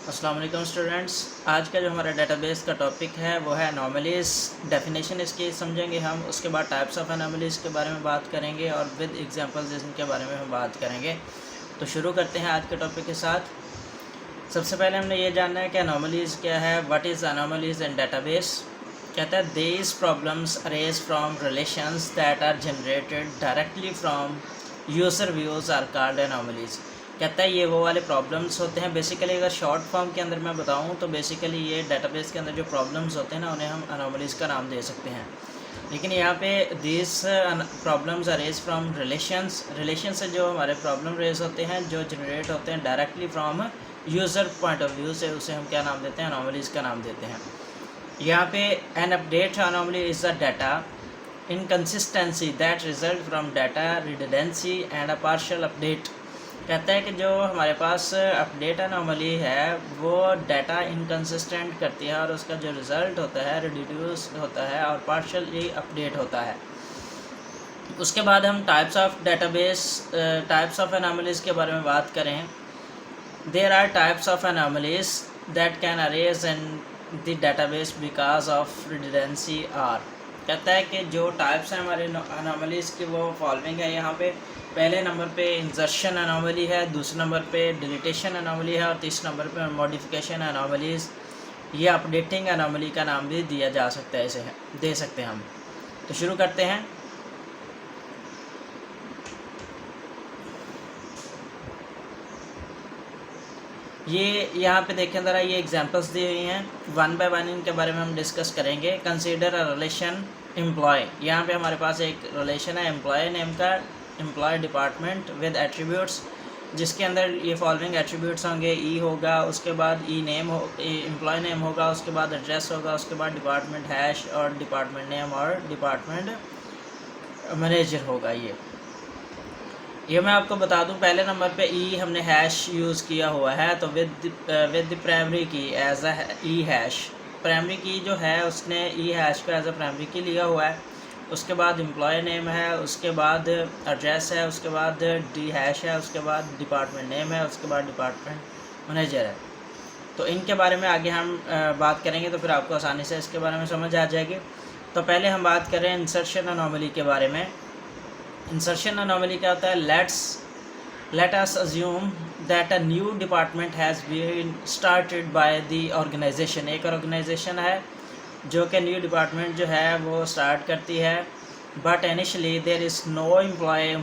अस्सलाम वालेकुम स्टूडेंट्स। आज का जो हमारा डेटाबेस का टॉपिक है वो है अनोमलीज़। डेफिनेशन इसकी समझेंगे हम, उसके बाद टाइप्स ऑफ अनोमलीज़ के बारे में बात करेंगे और विद एग्जांपल्स इनके बारे में हम बात करेंगे। तो शुरू करते हैं आज के टॉपिक के साथ। सबसे पहले हमने ये जानना है कि अनोमलीज़ क्या है। What is anomalies in database. कहता है these problems arise from relations that are generated directly from user views are called anomalies. कहता है ये वो वाले प्रॉब्लम्स होते हैं। बेसिकली अगर शॉर्ट फॉर्म के अंदर मैं बताऊं तो बेसिकली ये डेटाबेस के अंदर जो प्रॉब्लम्स होते हैं ना, उन्हें हम अनोमलीज़ का नाम दे सकते हैं। लेकिन यहाँ पे this problems arise from relation से जो हमारे प्रॉब्लम रेज होते हैं, जो जनरेट होते हैं directly from user point of view से, उसे हम क्या नाम देते हैं? अनोमलीज़ का नाम देते हैं। यहाँ पे an update anomaly is a data inconsistency that result from data redundancy and a partial update. कहता है कि जो हमारे पास अपडेट अनोमली है वो डाटा इनकन्सिस्टेंट करती है और उसका जो रिज़ल्ट होता है रिड्यूस होता है और पार्शियली अपडेट होता है। उसके बाद हम टाइप्स ऑफ अनोमलीज़ के बारे में बात करें। There are types of anomalies that can arise in the database because of redundancy are. कहता है कि जो टाइप्स हैं हमारे अनोमलीज़ की वो फॉलोइंग है। यहाँ पे पहले नंबर पे इंसर्शन अनोमली है, दूसरे नंबर पे डिलीटेशन अनोमली है और तीसरे नंबर पे मॉडिफिकेशन अनोमलीज़। ये अपडेटिंग अनोमली का नाम भी दिया जा सकता है, इसे दे सकते हैं हम। तो शुरू करते हैं। ये यहाँ पे देखें ज़रा, ये एग्जांपल्स दी हुई हैं। वन बाय वन इनके बारे में हम डिस्कस करेंगे। Consider a relation employee. यहाँ पे हमारे पास एक रिलेशन है एम्प्लॉय नेम का, एम्प्लॉय डिपार्टमेंट विद एट्रीब्यूट्स, जिसके अंदर ये फॉलोइंग एट्रीब्यूट्स होंगे। ई होगा, उसके बाद ई नेम हो, एम्प्लॉय नेम होगा, उसके बाद एड्रेस होगा, उसके बाद डिपार्टमेंट हैश और डिपार्टमेंट नेम और डिपार्टमेंट मैनेजर होगा। ये मैं आपको बता दूं, पहले नंबर पे ई हमने हैश यूज़ किया हुआ है, तो with primary key as a E hash. Primary key जो है उसने ई हैश को एज अ प्राइमरी की लिया हुआ है। उसके बाद एम्प्लॉय नेम है, उसके बाद एड्रेस है, उसके बाद डी हैश है, उसके बाद डिपार्टमेंट नेम है, उसके बाद डिपार्टमेंट मैनेजर है। तो इनके बारे में आगे हम बात करेंगे, तो फिर आपको आसानी से इसके बारे में समझ आ जाएगी। तो पहले हम बात करें इंसर्शन अनोमली के बारे में। इंसर्शन अनोमली क्या होता है? Let us assume that a new department has been started by the organisation. एक ऑर्गेनाइजेशन है जो कि न्यू डिपार्टमेंट जो है वो स्टार्ट करती है, but initially there is no employee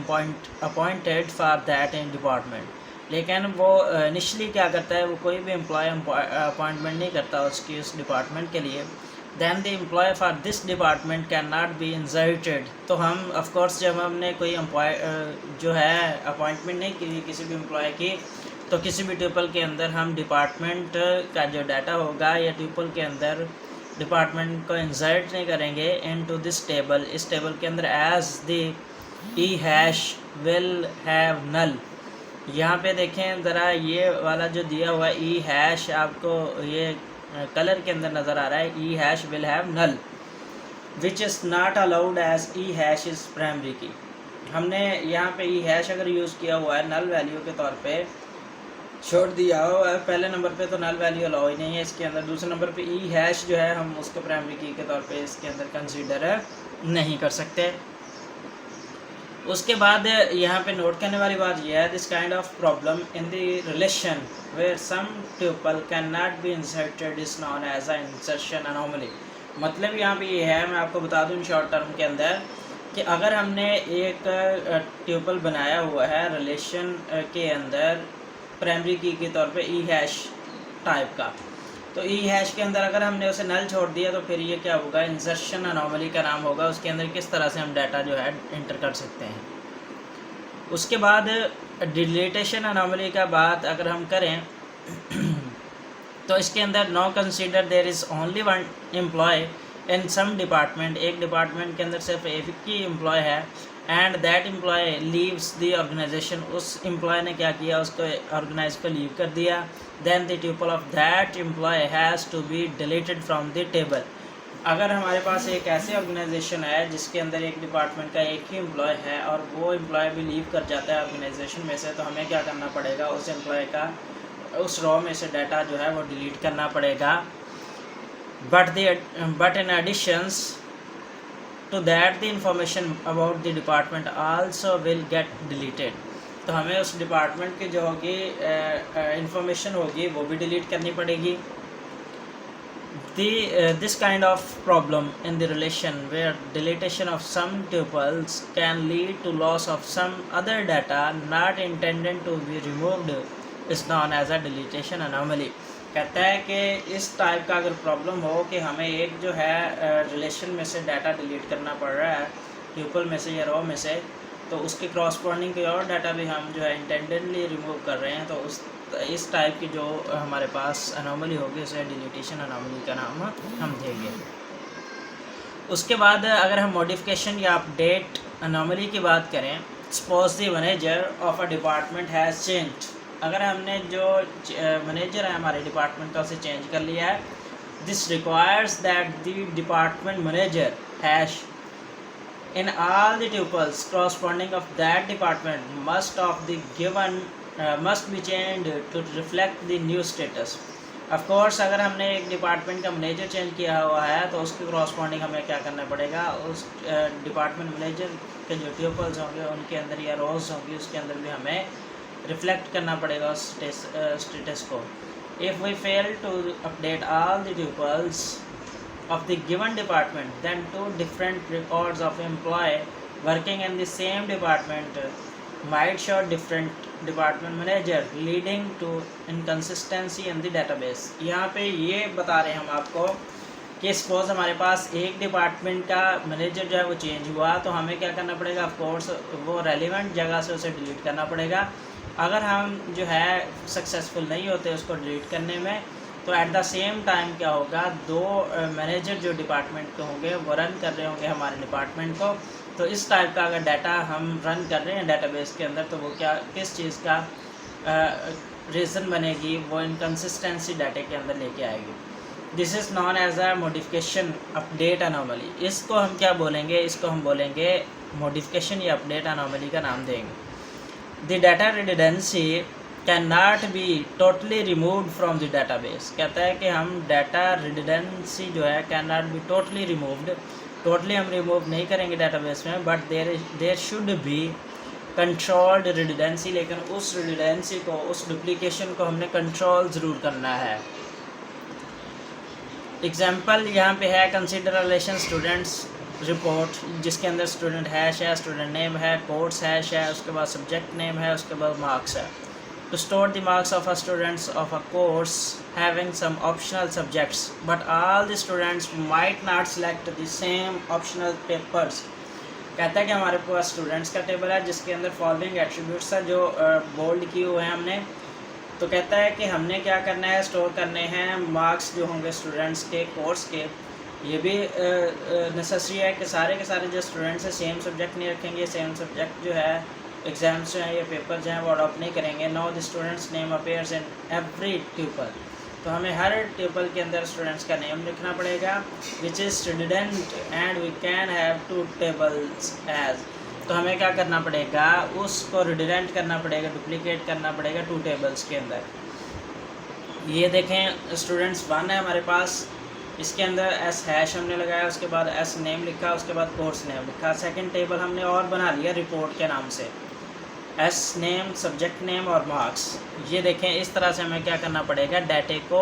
appointed for that in department. लेकिन वो इनिशियली क्या करता है, वो कोई भी एम्प्लॉय अपॉइंटमेंट नहीं करता उसकी उस डिपार्टमेंट के लिए। Then the employee for this department can not be inserted. तो हम ऑफकोर्स जब हमने कोई जो है अपॉइंटमेंट नहीं की किसी भी एम्प्लॉय की, तो किसी भी ट्यूपल के अंदर हम डिपार्टमेंट का जो डाटा होगा या ट्यूपल के अंदर डिपार्टमेंट को इंसर्ट नहीं करेंगे इनटू दिस टेबल, इस टेबल के अंदर, as the E hash will have null. यहाँ पे देखें ज़रा, ये वाला जो दिया हुआ है ई हैश, आपको ये कलर के अंदर नज़र आ रहा है। E hash will have null which is not allowed as E hash is primary key. हमने यहाँ पे ई हैश अगर यूज़ किया हुआ है नल वैल्यू के तौर पे छोड़ दिया हो, पहले नंबर पे तो नल वैल्यू अलाउ ही नहीं है इसके अंदर। दूसरे नंबर पे ई हैश जो है हम उसको प्राइमरी की के तौर पे इसके अंदर कंसीडर नहीं कर सकते। उसके बाद यहाँ पे नोट करने वाली बात यह है, this kind of problem in the relation where some tuple can not be inserted is known as a insertion anomaly. मतलब यहाँ पे ये है, मैं आपको बता दूँ शॉर्ट टर्म के अंदर, कि अगर हमने एक ट्यूपल बनाया हुआ है रिलेशन के अंदर प्राइमरी की के तौर पे ई हैश टाइप का, तो ई हैश के अंदर अगर हमने उसे नल छोड़ दिया तो फिर ये क्या होगा? इंसर्शन अनोमली का नाम होगा। उसके अंदर किस तरह से हम डाटा जो है इंटर कर सकते हैं। उसके बाद डिलीटेशन अनोमली का बात अगर हम करें तो इसके अंदर no consider there is only one employee in some department. एक डिपार्टमेंट के अंदर सिर्फ एक ही एम्प्लॉय है, and that employee leaves the organisation. उस एम्प्लॉय ने क्या किया? उसको ऑर्गेनाइज को लीव कर दिया। Then the tuple of that employee has to be deleted from the table. अगर हमारे पास एक ऐसी ऑर्गेनाइजेशन है जिसके अंदर एक डिपार्टमेंट का एक ही एम्प्लॉय है और वो एम्प्लॉय भी लीव कर जाता है ऑर्गेनाइजेशन में से, तो हमें क्या करना पड़ेगा? उस एम्प्लॉय का उस रो में से डाटा जो है वो डिलीट करना पड़ेगा। But in additions to that the information about the department also will get deleted। तो हमें उस डिपार्टमेंट की जो होगी इंफॉर्मेशन होगी वो भी डिलीट करनी पड़ेगी। This kind of problem in the relation where deletion of some tuples can lead to loss of some other data not intended to be removed is known as a deletion anomaly। कहता है कि इस type का अगर problem हो कि हमें एक जो है रिलेशन में से डाटा डिलीट करना पड़ रहा है ट्यूपल में से या रो में से, तो उसके क्रॉसपोंडिंग कोई और डाटा भी हम जो है इंटेंडेडली रिमूव कर रहे हैं, तो इस टाइप की जो हमारे पास अनोमली होगी उसे डिलीटेशन अनोमली का नाम हम देंगे। उसके बाद अगर हम मॉडिफिकेशन या अपडेट अनोमली की बात करें, suppose the manager of a department has changed. अगर हमने जो मैनेजर है हमारे डिपार्टमेंट का उसे चेंज कर लिया है, this requires that the department manager hash in all the tuples corresponding of that department must be changed to reflect the new status। Of course अगर हमने एक डिपार्टमेंट का मैनेजर चेंज किया हुआ है तो उसके करस्पॉन्डिंग हमें क्या करना पड़ेगा, उस डिपार्टमेंट मैनेजर के जो ट्यूपल्स होंगे उनके अंदर या रोज होंगी उसके अंदर भी हमें रिफ्लेक्ट करना पड़ेगा उस स्टेटस को। If we fail to update all the tuples of the given department then two different records of employee working in the same department might show different department manager leading to inconsistency in the database. यहाँ पे ये बता रहे हैं हम आपको कि suppose हमारे पास एक डिपार्टमेंट का मैनेजर जो है वो चेंज हुआ, तो हमें क्या करना पड़ेगा, ऑफ कोर्स वो रेलिवेंट जगह से उसे डिलीट करना पड़ेगा। अगर हम जो है सक्सेसफुल नहीं होते उसको डिलीट करने में, तो एट द सेम टाइम क्या होगा, दो मैनेजर जो डिपार्टमेंट के होंगे वो रन कर रहे होंगे हमारे डिपार्टमेंट को। तो इस टाइप का अगर डाटा हम रन कर रहे हैं डेटाबेस के अंदर, तो वो क्या किस चीज़ का रीज़न बनेगी, वो इनकन्सिस्टेंसी डाटे के अंदर लेके आएगी। This is known as a modification update anomaly. इसको हम क्या बोलेंगे, इसको हम बोलेंगे मॉडिफिकेशन या अपडेट अनोमली का नाम देंगे। The data redundancy cannot be totally removed from the database। कहता है कि हम डाटा redundancy जो है cannot be totally removed, totally हम रिमूव नहीं करेंगे डाटाबेस में, but there should be controlled redundancy। लेकिन उस redundancy को, उस डुप्लीकेशन को हमने कंट्रोल ज़रूर करना है। एग्जाम्पल यहाँ पे है, कंसिडर रिलेशन स्टूडेंट्स रिपोर्ट, जिसके अंदर स्टूडेंट हैश है, स्टूडेंट नेम है, कोर्स हैश है, उसके बाद सब्जेक्ट नेम है, उसके बाद मार्क्स है। To store the marks of a students of a course having some optional subjects but all the students might not select the same optional papers. कहता है कि हमारे पास स्टूडेंट्स का टेबल है जिसके अंदर फॉलोइंग एट्रीब्यूट्स है जो बोल्ड किए हुए हैं हमने। तो कहता है कि हमने क्या करना है, स्टोर करने हैं मार्क्स जो होंगे स्टूडेंट्स के कोर्स के। ये भी नेसेसरी है कि सारे के सारे जो स्टूडेंट्स हैं सेम सब्जेक्ट नहीं रखेंगे, सेम सब्जेक्ट जो है एग्ज़ाम्स जो हैं या पेपर जो हैं वो अडॉप्ट नहीं करेंगे। Know the students name appears in every tuple. तो हमें हर ट्यूपल के अंदर स्टूडेंट्स का नेम लिखना पड़ेगा, which is redundant and we can have two tables as. तो हमें क्या करना पड़ेगा, उसको रिडंडेंट करना पड़ेगा, डुप्लीकेट करना पड़ेगा टू टेबल्स के अंदर। ये देखें स्टूडेंट्स 1 है हमारे पास, इसके अंदर एस हैश हमने लगाया, उसके बाद एस नेम लिखा, उसके बाद कोर्स नेम लिखा। सेकंड टेबल हमने और बना लिया रिपोर्ट के नाम से, एस नेम, सब्जेक्ट नेम और मार्क्स। ये देखें इस तरह से हमें क्या करना पड़ेगा, डाटे को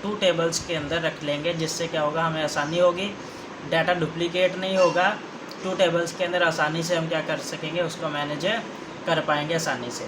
2 टेबल्स के अंदर रख लेंगे, जिससे क्या होगा, हमें आसानी होगी, डाटा डुप्लीकेट नहीं होगा। 2 टेबल्स के अंदर आसानी से हम क्या कर सकेंगे, उसको मैनेज कर पाएंगे आसानी से।